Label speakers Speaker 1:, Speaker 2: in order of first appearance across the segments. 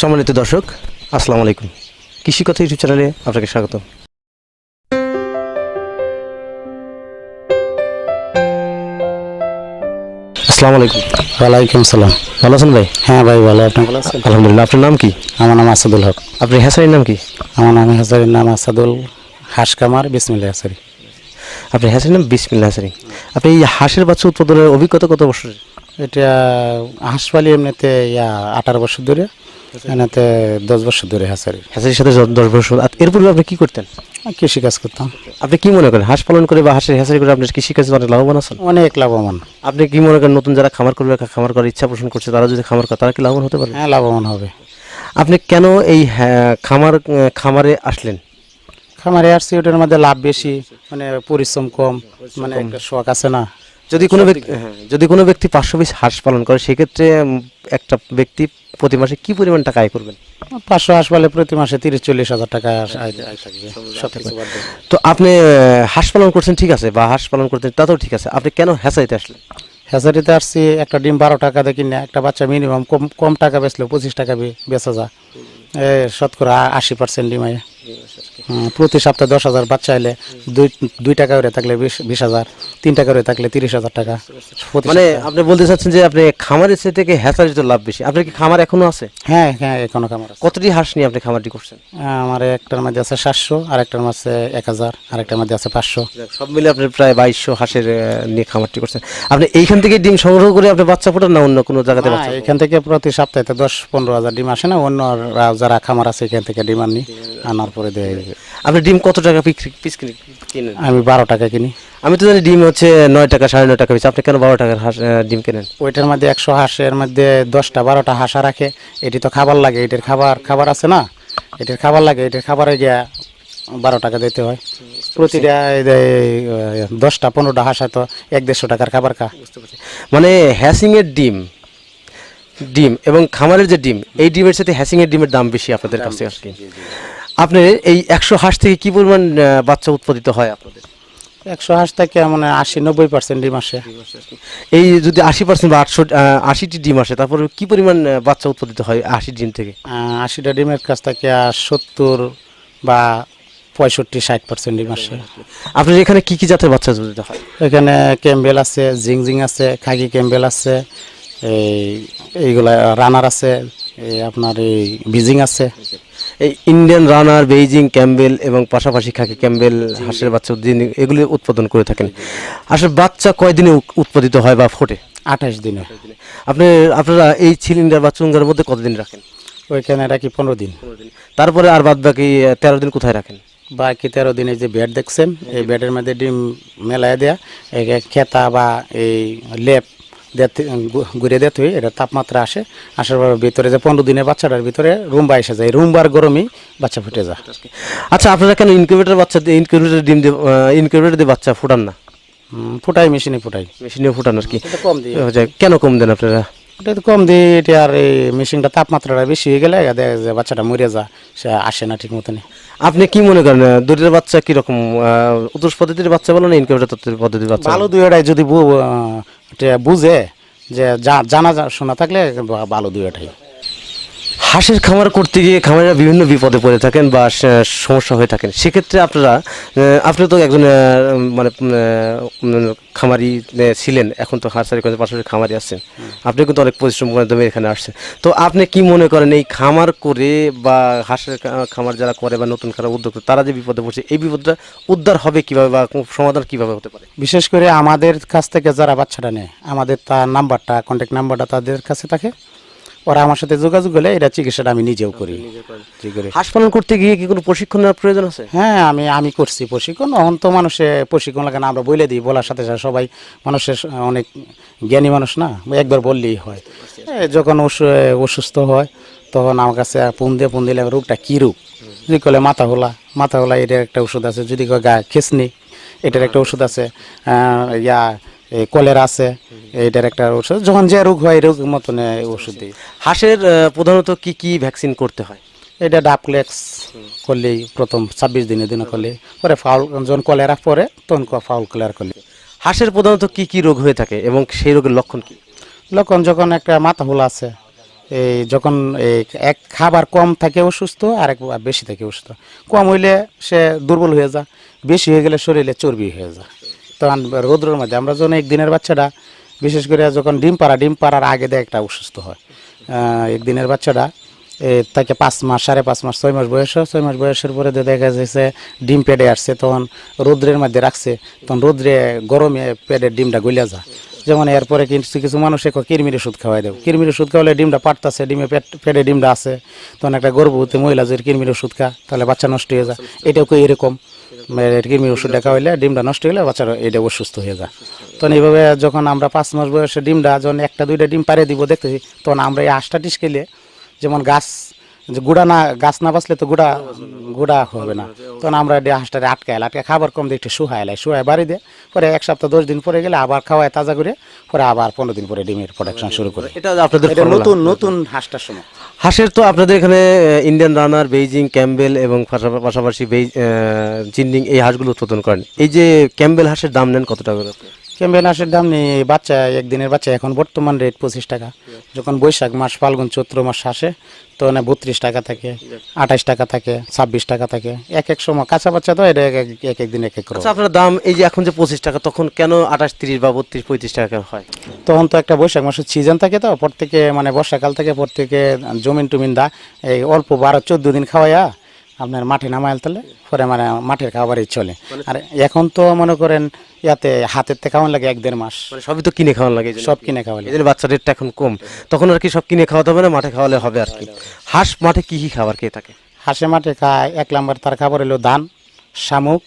Speaker 1: সম্মানিত দর্শক, আসসালামু আলাইকুম। কৃষি কথা ইউটিউব চ্যানেলে আপনাকে স্বাগত। আসসালামু আলাইকুম।
Speaker 2: ওয়ালাইকুম সালাম।
Speaker 1: ভালো আছেন ভাই?
Speaker 2: হ্যাঁ ভাই ভালো, আপনি ভালো আছেন?
Speaker 1: আলহামদুলিল্লাহ। আপনার নাম কি?
Speaker 2: আমার নাম আসাদুল হক।
Speaker 1: আপনার হ্যাসারির নাম কি?
Speaker 2: আমার নাম হাসারির নাম আসাদুল হাঁস কামার বিসমিল্লাহ হাসারি।
Speaker 1: আপনার হ্যাসারির নাম বিসমিল্লাহ হাসারি। আপনি এই হাঁসের বাচ্চা উৎপাদনের অভিজ্ঞতা কত বছরের?
Speaker 2: এটা হাঁস পালি এমনিতে 18 বছর ধরে, এমনিতে 10 বছর ধরে হাসারি।
Speaker 1: হ্যাসারির সাথে 10 বছর। এর পূর্বে আপনি কি করতেন?
Speaker 2: কৃষি কাজ করতাম।
Speaker 1: আপনি কি মনে করেন হাঁস পালন করে বা হাঁসের হ্যাসারি করে আপনার কৃষিকাজে অনেক লাভবান আছেন?
Speaker 2: অনেক লাভবান।
Speaker 1: আপনি কি মনে করেন নতুন যারা খামার করবে, খামার করার ইচ্ছা পোষণ করছে, তারা যদি খামার করে তারা কি লাভবান হতে পারে?
Speaker 2: হ্যাঁ, লাভবান হবে।
Speaker 1: আপনি কেন এই খামারে আসলেন?
Speaker 2: খামারে আসছি, ওটার মধ্যে লাভ বেশি, মানে পরিশ্রম কম, মানে একটা শখ আছে না।
Speaker 1: যদি কোনো ব্যক্তি 500 পিস হাঁস পালন করে, সেক্ষেত্রে একটা ব্যক্তি প্রতি মাসে কি পরিমাণ টাকা আয় করবেন?
Speaker 2: 500 হাঁস পালে প্রতি মাসে 30-40 হাজার টাকা আয় থাকবে। সব কিছু বাদ দিয়ে।
Speaker 1: তো আপনি হাঁস পালন করছেন, ঠিক আছে, বা হাঁস পালন করতেন, তাতেও ঠিক আছে, আপনি কেন হ্যাচারিতে আসলেন?
Speaker 2: হ্যাচারিতে আসছি, একটা ডিম 12 টাকা দিয়ে কিনে একটা বাচ্চা মিনিমাম কম টাকা বেচলেও 25 টাকা বেচা যায়। শতকরা 80% ডিম আয়। প্রতি সপ্তাহে 10,000 বাচ্চা এলে 2 টাকা করে থাকলে 20,000, 3 টাকা করে থাকলে 30,000 টাকা।
Speaker 1: মানে আপনি বলতে চাচ্ছেন যে আপনি খামারের চেয়ে থেকে হ্যাচারিতে লাভ বেশি। আপনার কি খামার এখনো আছে?
Speaker 2: হ্যাঁ হ্যাঁ, এখনো খামার আছে।
Speaker 1: কতটি হাঁস নিয়ে আপনি খামারটি করছেন?
Speaker 2: আমার একটার মধ্যে আছে 700, আর একটার মধ্যে 1000, আর একটার মধ্যে আছে 500।
Speaker 1: সব মিলে আপনি প্রায় 2200 হাঁসের নিয়ে খামারটি করছেন। আপনি এইখান থেকে ডিম সংগ্রহ করে আপনি বাচ্চা ফোটান না অন্য কোনো জায়গাতে বাচ্চা?
Speaker 2: এখান থেকে প্রতি সপ্তাহে 10-15 হাজার ডিম আসে না, অন্যরা যারা খামার আছে এখান থেকে ডিম আনার পরে দেয়।
Speaker 1: আপনি ডিম কত টাকা পিস কিনেন?
Speaker 2: আমি 12 টাকা কিনি।
Speaker 1: আমি তো জানি ডিম হচ্ছে 9 টাকা 9.5 টাকা পিস। আপনি কেন 12 টাকার ডিম কেনেন?
Speaker 2: ওইটার মধ্যে 100 হাঁসের মধ্যে 10-12টা হাঁসা রাখে। এটি তো খাবার লাগে, এটির খাবার আছে না, এটির খাবার লাগে, এটির খাবারে গিয়া 12 টাকা দিতে হয়। প্রতিটা 10-15টা হাঁসা তো 150 টাকার খাবার খা।
Speaker 1: মানে হ্যাসিংয়ের ডিম এবং খামারের যে ডিম, এই ডিমের সাথে হ্যাসিংয়ের ডিমের দাম বেশি আপনাদের কাছে আর কি। আপনার এই 100 হাঁস থেকে কি পরিমাণ বাচ্চা উৎপাদিত হয় আপনাদের?
Speaker 2: 100 হাঁস থেকে মানে 80-90% ডিম আসে।
Speaker 1: এই যদি 80% বা 80টি ডিম আসে, তারপরে কি পরিমাণ বাচ্চা উৎপাদিত হয় 80 ডিম থেকে?
Speaker 2: 80টা ডিমের কাছ থেকে 70 বা 65-60% ডিম আসে।
Speaker 1: আপনার এখানে কি কি জাতের বাচ্চা উৎপাদিত হয়?
Speaker 2: এখানে ক্যাম্বেল আছে, জিংজিং আছে, খাকি ক্যাম্বেল আছে, এইগুলা রানার আছে, আপনার এই বিজিং আছে।
Speaker 1: এই ইন্ডিয়ান রানার, বেইজিং, ক্যাম্বেল এবং পাশাপাশি খাকি ক্যাম্বেল হাঁসের বাচ্চা এগুলি উৎপাদন করে থাকেন। হাঁসের বাচ্চা কয়দিনে উৎপাদিত হয় বা ফোটে?
Speaker 2: 28 দিনে।
Speaker 1: আপনারা এই সিলিন্ডার বা চুঙ্গার মধ্যে কতদিন রাখেন?
Speaker 2: ওইখানে রাখি 15 দিন।
Speaker 1: তারপরে আর বাদ বাকি 13 দিন কোথায় রাখেন?
Speaker 2: বাকি 13 দিনে যে বেড দেখছেন, এই বেডের মধ্যে ডিম মেলায় দেয়া, খেতা বা এই লেপ ঘুরে দিতে হয়। এটা তাপমাত্রা আসার পর ভিতরে যে 15 দিনের বাচ্চাটার ভিতরে রুম্বা এসে যায়, রুম্বার গরমই বাচ্চা ফুটে যায়।
Speaker 1: আচ্ছা, আপনারা কেন ইনকিউবেটর দিয়ে বাচ্চা ফুটান না?
Speaker 2: ফুটাই, মেশিনে
Speaker 1: ফুটান আর কি।
Speaker 2: কম দিয়ে।
Speaker 1: কেন কম দেন আপনারা?
Speaker 2: এটা তো কম দিয়ে, এটা আর এই মেশিনটা তাপমাত্রাটা বেশি হয়ে গেলে দেখা যায় বাচ্চাটা মরে যায়, সে আসে না ঠিক মতনই।
Speaker 1: আপনি কি মনে করেন দুইটার বাচ্চা কিরকম, উৎস পদ্ধতির বাচ্চা বলো না ইনকিউবেটর পদ্ধতির বাচ্চা?
Speaker 2: ভালো দুইটাই, যদি বুঝে যে জানা শোনা থাকলে ভালো দুইটাই।
Speaker 1: হাঁসের খামার করতে গিয়ে খামারিরা বিভিন্ন বিপদে পড়ে থাকেন বা সমস্যা হয়ে থাকেন। সেক্ষেত্রে আপনি তো একজন মানে খামারি ছিলেন, এখন তো হাঁসারি করে পাশাপাশি খামারি আসছেন, আপনি কিন্তু অনেক পরিশ্রম মাধ্যমে এখানে আসছেন। তো আপনি কি মনে করেন এই খামার করে বা হাঁসের খামার যারা করে বা নতুন খামার উদ্যোগ, তারা যে বিপদে পড়ছে, এই বিপদটা উদ্ধার হবে কিভাবে বা সমাধান কিভাবে হতে পারে?
Speaker 2: বিশেষ করে আমাদের কাছ থেকে যারা বাচ্চাটা নেয়, আমাদের তার নাম্বারটা, কন্ট্যাক্ট নাম্বারটা তাদের কাছে থাকে। ওরা আমার সাথে যোগাযোগ করলে এটা চিকিৎসাটা আমি নিজেও করি।
Speaker 1: হাঁস পালন করতে গিয়ে কি কোনো প্রশিক্ষণ নেওয়ার প্রয়োজন আছে?
Speaker 2: হ্যাঁ, আমি করছি প্রশিক্ষণ। এখন তো মানুষের প্রশিক্ষণ লাগে না, আমরা বলে দিই, বলার সাথে সাথে সবাই মানুষের অনেক জ্ঞানী মানুষ না, একবার বললেই হয়। যখন অসুস্থ হয় তখন আমার কাছে ফোন দিলে রোগটা কী রোগ, যদি করলে মাথা হোলা এটার একটা ওষুধ আছে, যদি গা খেসনি এটার একটা ওষুধ আছে, কলেরা আছে, এইটার একটা ওষুধ, যখন যে রোগ হয় এই রোগ মতন ওষুধ দিই।
Speaker 1: হাঁসের প্রধানত কি ভ্যাকসিন করতে হয়?
Speaker 2: এটা ডাবক্লেক্স করলেই প্রথম 26 দিনে করলে, পরে ফাউল, যখন কলেরা পরে তখন ফাউল কলেরা করলে।
Speaker 1: হাঁসের প্রধানত কি রোগ হয়ে থাকে এবং সেই রোগের লক্ষণ কি?
Speaker 2: লক্ষণ যখন একটা মাথা হোলা আছে, এই যখন এই এক খাবার কম থাকে অসুস্থ আর এক বেশি থাকে অসুস্থ। কম হইলে সে দুর্বল হয়ে যায়, বেশি হয়ে গেলে শরীরে চর্বি হয়ে যায়। তখন রৌদ্রের মধ্যে আমরা যখন একদিনের বাচ্চাটা বিশেষ করে যখন ডিম পাড়ার আগে দিয়ে একটা অসুস্থ হয়। একদিনের বাচ্চাটা তাকে 5 মাস 5.5 মাস 6 মাস বয়স হয়, 6 মাস বয়সের পরে দেখা যাচ্ছে ডিম পেডে আসছে, তখন রৌদ্রের মধ্যে রাখছে, তখন রৌদ্রে গরমে পেডের ডিমটা গলিয়া যায়। যেমন এরপরে কিছু কিছু মানুষ কৃমির ওষুধ খাওয়াই দেব, কৃমির ওষুধ খাওয়ালে ডিমটা পাড়তেছে, ডিমে পেটে ডিমটা আছে, তখন একটা গর্ভবতী মহিলা যদি কৃমির ওষুধ খা তাহলে বাচ্চা নষ্ট হয়ে যায়। এটাও এরকম কৃমির ওষুধটা খাওয়াইলে ডিমটা নষ্ট হলে বাচ্চারা এটা অসুস্থ হয়ে যায়। তখন এইভাবে যখন আমরা 5 মাস বয়সে ডিমটা যখন 1-2টা ডিম পাড়ে দিব দেখতেছি, তখন আমরা এই হাঁসটা টিসকেলে যেমন গাছ যে গাছ না বাঁচলে তো গুড়া হবে না, তখন আমরা হাঁসটারে আটকে খাবার কম দিয়ে একটু শুহায় বাড়ি দিয়ে পরে 1 সপ্তাহ 10 দিন পরে গেলে আবার খাওয়ায় তাজা করে, পরে আবার 15 দিন পরে ডিমের প্রোডাকশন শুরু করে।
Speaker 1: এটা আপনাদের
Speaker 2: এটা নতুন হাঁসটার সময়।
Speaker 1: হাঁসের তো আপনাদের এখানে ইন্ডিয়ান রানার, বেইজিং, ক্যাম্বেল এবং পাশাপাশি জিন্ডিং এই হাঁসগুলো উৎপাদন করেন। এই যে ক্যাম্বেল হাঁসের দাম নেন কত টাকা করে?
Speaker 2: ক্যাম্বেল হাঁসের দাম নেই বাচ্চা, একদিনের বাচ্চা এখন বর্তমান রেট 25 টাকা। যখন বৈশাখ মাস, ফাল্গুন, চৈত্র মাস আসে তখন 32 টাকা থাকে, 28 টাকা থাকে, 26 টাকা থাকে। এক এক সময় কাঁচা বাচ্চা তো এটা এক দিন এক করে।
Speaker 1: আচ্ছা, আপনার দাম এই যে এখন যে 25 টাকা, তখন কেন 28, 30 বা 32, 35 টাকা কেন হয়?
Speaker 2: তখন তো একটা বৈশাখ মাসের সিজন থাকে, তো প্রত্যেকে মানে বর্ষাকাল থেকে প্রত্যেকে জমিন দা এই অল্প 12-14 দিন খাওয়াইয়া আপনার মাঠে নামাইল তাহলে পরে মানে মাঠের খাবারই চলে। আর এখন তো মনে করেন ইয়াতে হাতের থেকে খাওয়ান লাগে 1-1.5 মাস,
Speaker 1: মানে সবই তো কিনে খাওয়ান লাগে,
Speaker 2: সব কিনে খাওয়ালে।
Speaker 1: এই জন্য বাচ্চার রেটটা এখন কম, তখন আর কি সব কিনে খাওয়াতে হবে না, মাঠে খাওয়ালে হবে আর কি। হাঁস মাঠে কি কি খাবার খেয়ে থাকে?
Speaker 2: হাঁসে মাঠে খায় 1 নম্বর তার খাবার হলো ধান, শামুক,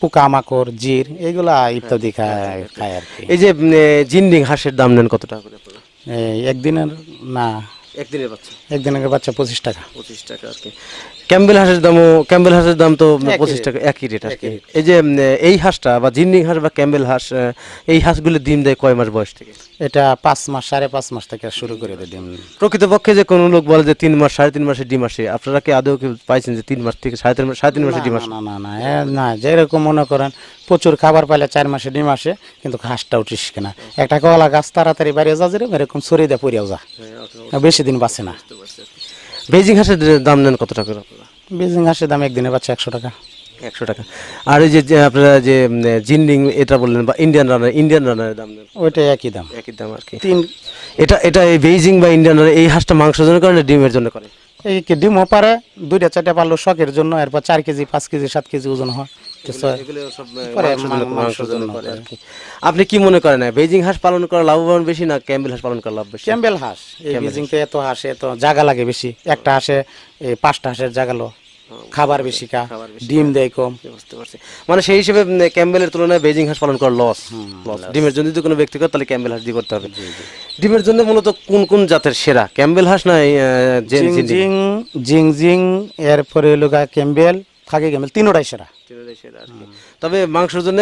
Speaker 2: পোকা মাকড়, জির, এইগুলা ইত্যাদি খায় আর কি।
Speaker 1: এই যে জিন্ডিং হাঁসের দাম নেন কত টাকা করে আপনারা?
Speaker 2: একদিনের না,
Speaker 1: একদিনের বাচ্চা?
Speaker 2: একদিনের বাচ্চা 25 টাকা।
Speaker 1: 25 টাকা আর কি। ক্যাম্বেল হাঁসের দাম তো 25 টাকা, একই রেট আর কি। এই যে এই হাঁসটা বা জিন্ডিং হাঁস বা ক্যাম্বেল হাঁস, এই হাঁসগুলো ডিম দেয় কয় মাস বয়স থেকে?
Speaker 2: এটা 5 মাস 5.5 মাস থেকে শুরু করে দেয় ডিম।
Speaker 1: প্রকৃতপক্ষে যে কোনো লোক বলে যে 3 মাস 3.5 মাসে ডিম আসে, আপনারা কি আদৌ কি পাইছেন যে 3 মাস থেকে 3.5 মাসে ডিম আসে?
Speaker 2: না, যেরকম মনে করেন প্রচুর খাবার পাইলে 4 মাসে ডিম আসে, কিন্তু হাঁসটাও টিসকে না। একটা কলা গাছ তাড়াতাড়ি বাড়িয়ে যা যেরকম এরকম ছড়িয়ে দেয় পড়িয়াও যা, বেশি দিন বাঁচে না।
Speaker 1: বেজিং হাঁসের দাম নেন কত টাকা আপনারা?
Speaker 2: বেজিং হাঁসের দাম একদিনের বাচ্চা 100 টাকা।
Speaker 1: 100 টাকা। আর এই যে আপনারা যে জিন্ডিং এটা বললেন বা ইন্ডিয়ান রানারের দাম নেন?
Speaker 2: ওইটাই একই দাম
Speaker 1: আর কি। এটা এই বেইজিং বা ইন্ডিয়ান রানার এই হাঁসটা মাংসের জন্য করে না ডিমের জন্য করে?
Speaker 2: এই কি ডিমও পারে 2-4টা পারলো শখের জন্য, এরপর 4 কেজি 5 কেজি 7 কেজি ওজন হয়।
Speaker 1: আপনি কি মনে করেন বেইজিং হাঁস পালন করা লাভবান বেশি না ক্যাম্বেল হাঁস পালন করা লাভ বেশি?
Speaker 2: ক্যাম্বেল হাঁস, এই বেইজিং তো এত হাঁসে এত জায়গা লাগে বেশি, একটা হাঁসে 5টা হাঁসের জায়গা লো, খাবার বেশি ডিম দেয় কম।
Speaker 1: বুঝতে পারছি, মানে সেই হিসেবে ক্যাম্বেলের তুলনায় বেইজিং হাঁস পালন করা লস। ডিমের জন্য যদি কোনো ব্যক্তি করে তাহলে ক্যাম্বেল হাঁস দিয়ে করতে হবে। ডিমের জন্য মূলত কোন জাতের সেরা, ক্যাম্বেল হাঁস না
Speaker 2: জিং, এরপরে হলো ক্যাম্বেল, থাকে ক্যাম্বেল, তিনটাই সেরা।
Speaker 1: তবে মাংসের জন্য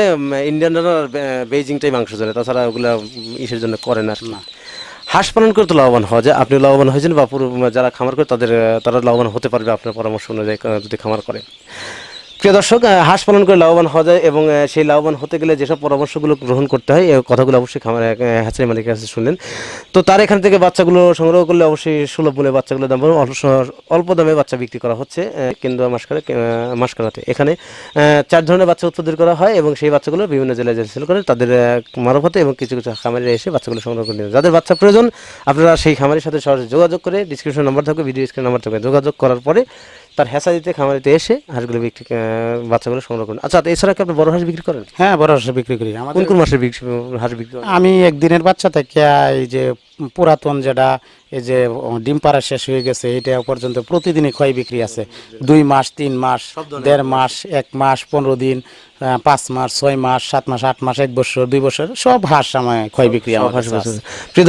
Speaker 1: ইন্ডিয়ান রানার বেইজিংটাই মাংসের জন্য, তাছাড়া ওগুলা ইসের জন্য করে না। হাঁস পালন করে তো লাভবান হওয়া যায়, আপনি লাভবান হয়েছেন বা যারা খামার করে তারা লাভবান হতে পারবে আপনার পরামর্শ অনুযায়ী যদি খামার করে। প্রিয় দর্শক, হাঁস পালন করে লাভবান হওয়া যায় এবং সেই লাভবান হতে গেলে যেসব পরামর্শগুলো গ্রহণ করতে হয়, এই কথাগুলো অবশ্যই খামার হ্যাচারি মালিকের কাছে শুনলেন। তো তার এখান থেকে বাচ্চাগুলো সংগ্রহ করলে অবশ্যই সুলভ মূল্যে বাচ্চাগুলো দাম অল্প দামে বাচ্চা বিক্রি করা হচ্ছে কেন্দ্র মাসকারাতে। এখানে 4 ধরনের বাচ্চা উৎপাদন করা হয় এবং সেই বাচ্চাগুলো বিভিন্ন জেলায় সেল করে তাদের মারফতে এবং কিছু খামারিরা এসে বাচ্চাগুলো সংগ্রহ করে নেন। যাদের বাচ্চা প্রয়োজন আপনারা সেই খামারের সাথে সরাসরি যোগাযোগ করে, ডিসক্রিপশন নাম্বার থাকবে, ভিডিও স্ক্রিন নাম্বার থাকবে, যোগাযোগ করার পরে তার হ্যাচারিতে খামারিতে এসে হাঁসগুলো বাচ্চাগুলো সংগ্রহ করেন। আচ্ছা, এছাড়া কি আপনি বড় হাঁস বিক্রি করেন?
Speaker 2: হ্যাঁ, বড় হাঁস বিক্রি করি।
Speaker 1: কোন মাসের হাঁস বিক্রি করেন?
Speaker 2: আমি একদিনের বাচ্চা থেকে এই যে পুরাতন যেটা এই যে ডিম পাড়া শেষ হয়ে গেছে এটা পর্যন্ত প্রতিদিনই ক্ষয় বিক্রি আছে। 2 মাস, 3 মাস, 1.5 মাস, 1 মাস, 15 দিন, 5 মাস, 6 মাস, 7 মাস, 8 মাস, 1 বছর, 2 বছর, সব হাঁস আমার ক্ষয় বিক্রি।
Speaker 1: প্রিয়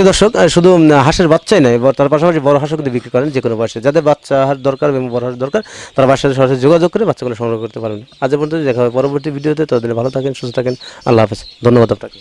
Speaker 1: দর্শক, শুধু হাঁসের বাচ্চাই নয়, তার পাশাপাশি বড় হাঁসও কিন্তু বিক্রি করেন যে কোনো বয়সে। যাদের বাচ্চা হাঁস দরকার এবং বড় হাঁস দরকার তারা বাসার সাথে সরাসরি যোগাযোগ করে বাচ্চাগুলো সংগ্রহ করতে পারেন। আজ পর্যন্ত দেখা হবে পরবর্তী ভিডিওতে। ততদিন ভালো থাকেন, সুস্থ থাকেন। আল্লাহ হাফেজ। ধন্যবাদ আপনাকে।